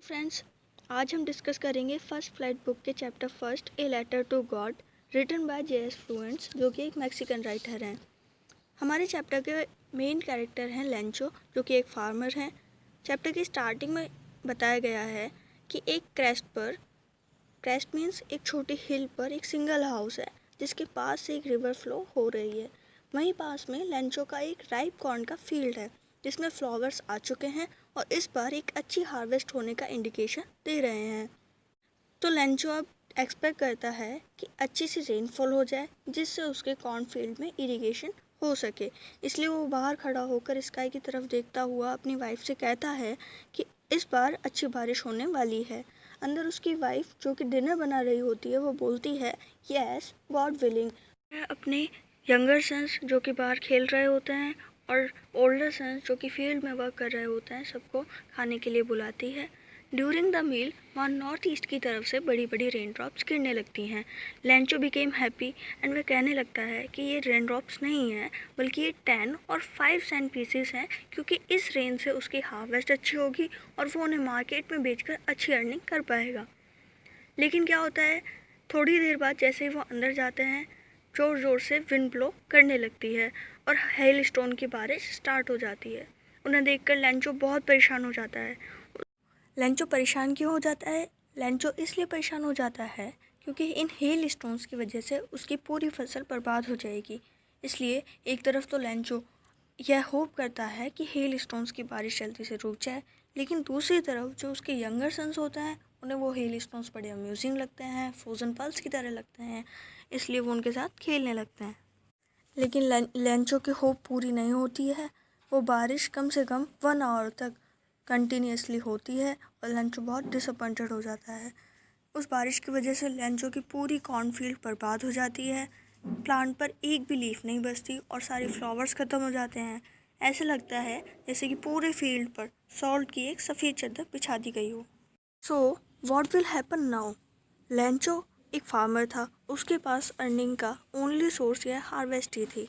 Friends, आज हम discuss करेंगे फर्स्ट फ्लाइट बुक के chapter first a letter to God written by J.S. Fuentes, जो कि एक मैक्सिकन राइटर हैं। हमारे चैप्टर के मेन कैरेक्टर हैं लेंचो, जो कि एक फार्मर हैं। चैप्टर की स्टार्टिंग में बताया गया है कि एक क्रेस्ट मीन्स एक छोटी हिल पर एक सिंगल हाउस है जिसके पास से एक रिवर फ्लो हो रही है। वहीं पास में लेंचो का एक राइप कॉर्न का फील्ड है जिसमें फ्लावर्स आ चुके हैं और इस बार एक अच्छी हार्वेस्ट होने का इंडिकेशन दे रहे हैं। तो लेंचो अब एक्सपेक्ट करता है कि अच्छी सी रेनफॉल हो जाए जिससे उसके कॉर्न फील्ड में इरिगेशन हो सके। इसलिए वो बाहर खड़ा होकर स्काई की तरफ देखता हुआ अपनी वाइफ से कहता है कि इस बार अच्छी बारिश होने वाली है। अंदर उसकी वाइफ, जो कि डिनर बना रही होती है, वो बोलती है यस गॉड विलिंग। अपने यंगर सन्स जो कि बाहर खेल रहे होते हैं और ओल्डर सन्स जो कि फील्ड में वर्क कर रहे होते हैं, सबको खाने के लिए बुलाती है। ड्यूरिंग द मील वहाँ नॉर्थ ईस्ट की तरफ से बड़ी बड़ी रेन ड्रॉप्स गिरने लगती हैं। लेंचो बिकेम हैप्पी एंड वह कहने लगता है कि ये रेन ड्रॉप्स नहीं हैं बल्कि ये 10 और 5 सेंट पीसेस हैं, क्योंकि इस रेन से उसकी हार्वेस्ट अच्छी होगी और वो उन्हें मार्केट में बेचकर अच्छी अर्निंग कर पाएगा। लेकिन क्या होता है, थोड़ी देर बाद जैसे ही वो अंदर जाते हैं, ज़ोर ज़ोर से विंड ब्लो करने लगती है और हेल स्टोन की बारिश स्टार्ट हो जाती है। उन्हें देखकर लेंचो बहुत परेशान हो जाता है। लेंचो परेशान क्यों हो जाता है? लेंचो इसलिए परेशान हो जाता है क्योंकि इन हेल स्टोन्स की वजह से उसकी पूरी फसल बर्बाद हो जाएगी। इसलिए एक तरफ तो लेंचो यह होप करता है कि हेल स्टोन्स की बारिश जल्दी से रुक जाए, लेकिन दूसरी तरफ जो उसके यंगर सन्स होते हैं उन्हें वो हेल स्टोन्स बड़े अम्यूजिंग लगते हैं, फ्रोजन पल्स की तरह लगते हैं, इसलिए वो उनके साथ खेलने लगते हैं। लेकिन लेंचो की होप पूरी नहीं होती है। वो बारिश कम से कम 1 आवर तक कंटिन्यूसली होती है और लेंचो बहुत डिसअपॉइंटेड हो जाता है। उस बारिश की वजह से लेंचो की पूरी कॉर्नफील्ड बर्बाद हो जाती है। प्लांट पर एक भी लीफ नहीं बचती और सारे फ्लावर्स ख़त्म हो जाते हैं। ऐसे लगता है जैसे कि पूरे फील्ड पर सॉल्ट की एक सफ़ेद चादर बिछा दी गई हो। So what will happen now? Lencho एक फार्मर था, उसके पास अर्निंग का ओनली सोर्स यह हार्वेस्ट ही थी,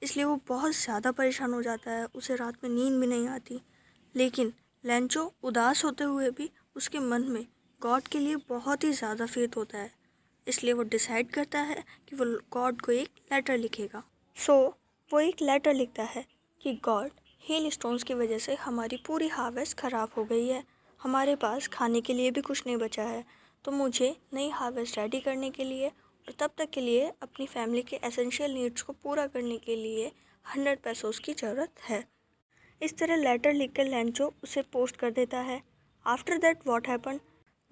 इसलिए वो बहुत ज़्यादा परेशान हो जाता है। उसे रात में नींद भी नहीं आती। लेकिन लेंचो उदास होते हुए भी उसके मन में गॉड के लिए बहुत ही ज़्यादा फेथ होता है, इसलिए वो डिसाइड करता है कि वो गॉड को एक लेटर लिखेगा। वो एक लेटर लिखता है कि गॉड, हेल स्टोन्स की वजह से हमारी पूरी हार्वेस्ट ख़राब हो गई है, हमारे पास खाने के लिए भी कुछ नहीं बचा है, तो मुझे नई हार्वेस्ट रेडी करने के लिए और तब तक के लिए अपनी फैमिली के एसेंशियल नीड्स को पूरा करने के लिए 100 पेसोस की ज़रूरत है। इस तरह लेटर लिखकर लेंचो उसे पोस्ट कर देता है। After that what happen?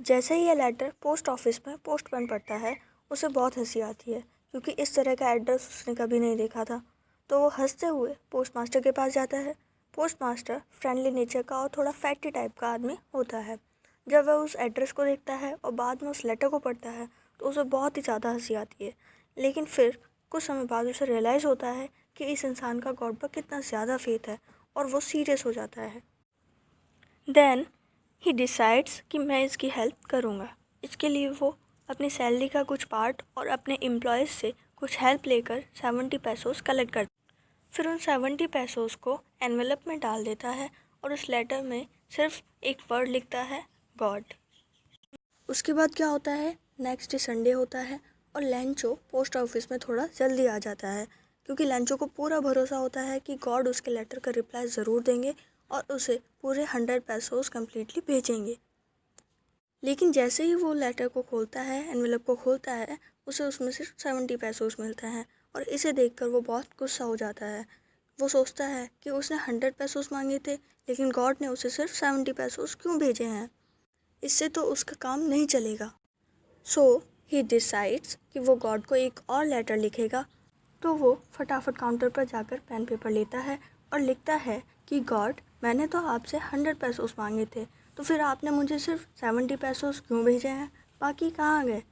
जैसे ही यह लेटर पोस्ट ऑफिस में पोस्टमैन पढ़ता है, उसे बहुत हंसी आती है क्योंकि इस तरह का एड्रेस उसने कभी नहीं देखा था। तो वो हंसते हुए पोस्टमास्टर के पास जाता है। पोस्टमास्टर फ्रेंडली नेचर का और थोड़ा फैटी टाइप का आदमी होता है। जब वह उस एड्रेस को देखता है और बाद में उस लेटर को पढ़ता है तो उसे बहुत ही ज़्यादा हंसी आती है। लेकिन फिर कुछ समय बाद उसे रियलाइज़ होता है कि इस इंसान का गॉड पर कितना ज़्यादा फेथ है और वो सीरियस हो जाता है। देन ही डिसाइड्स कि मैं इसकी हेल्प करूँगा। इसके लिए वो अपनी सैलरी का कुछ पार्ट और अपने एम्प्लॉयज़ से कुछ हेल्प लेकर 70 पेसोस कलेक्ट करता है। फिर उन 70 पेसोस को एनवेलप में डाल देता है और उस लेटर में सिर्फ एक वर्ड लिखता है, गॉड। उसके बाद क्या होता है, नेक्स्ट डे संडे होता है और लेंचो पोस्ट ऑफिस में थोड़ा जल्दी आ जाता है क्योंकि लेंचो को पूरा भरोसा होता है कि गॉड उसके लेटर का रिप्लाई ज़रूर देंगे और उसे पूरे 100 पेसोस कम्प्लीटली भेजेंगे। लेकिन जैसे ही वो लेटर को खोलता है, एनवेलप को खोलता है, उसे उसमें सिर्फ 70 पेसोस मिलते हैं और इसे देखकर वो बहुत गुस्सा हो जाता है। वो सोचता है कि उसने 100 पेसोस मांगे थे, लेकिन गॉड ने उसे सिर्फ 70 पेसोस क्यों भेजे हैं? इससे तो उसका काम नहीं चलेगा। सो ही डिसाइड्स कि वो गॉड को एक और लेटर लिखेगा। तो वो फटाफट काउंटर पर जाकर पेन पेपर लेता है और लिखता है कि गॉड, मैंने तो आपसे 100 पेसोस मांगे थे, तो फिर आपने मुझे सिर्फ 70 पेसोस क्यों भेजे हैं? बाकी कहाँ गए?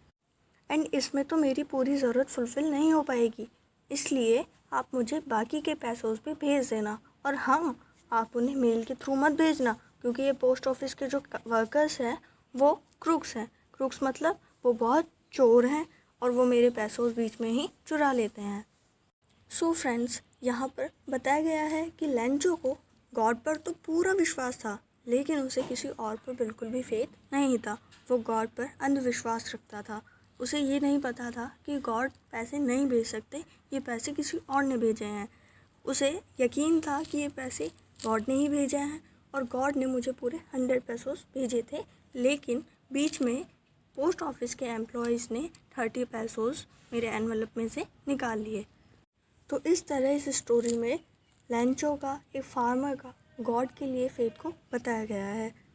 एंड इसमें तो मेरी पूरी ज़रूरत फुलफ़िल नहीं हो पाएगी, इसलिए आप मुझे बाकी के पेसोस भी भेज देना। और हाँ, आप उन्हें मेल के थ्रू मत भेजना क्योंकि ये पोस्ट ऑफिस के जो वर्कर्स हैं वो क्रूक्स हैं। क्रूक्स मतलब वो बहुत चोर हैं और वो मेरे पेसोस बीच में ही चुरा लेते हैं। सो फ्रेंड्स, यहाँ पर बताया गया है कि लेंचो को गॉड पर तो पूरा विश्वास था, लेकिन उसे किसी और पर बिल्कुल भी फेथ नहीं था। वो गॉड पर अंधविश्वास रखता था। उसे ये नहीं पता था कि गॉड पैसे नहीं भेज सकते, ये पैसे किसी और ने भेजे हैं। उसे यकीन था कि ये पैसे गॉड ने ही भेजे हैं और गॉड ने मुझे पूरे 100 पैसोस भेजे थे। लेकिन बीच में पोस्ट ऑफिस के एम्प्लॉयज़ ने 30 पैसोस मेरे एनवलप में से निकाल लिए। तो इस तरह इस स्टोरी में लैंचो का, एक फार्मर का, गॉड के लिए फेथ को बताया गया है।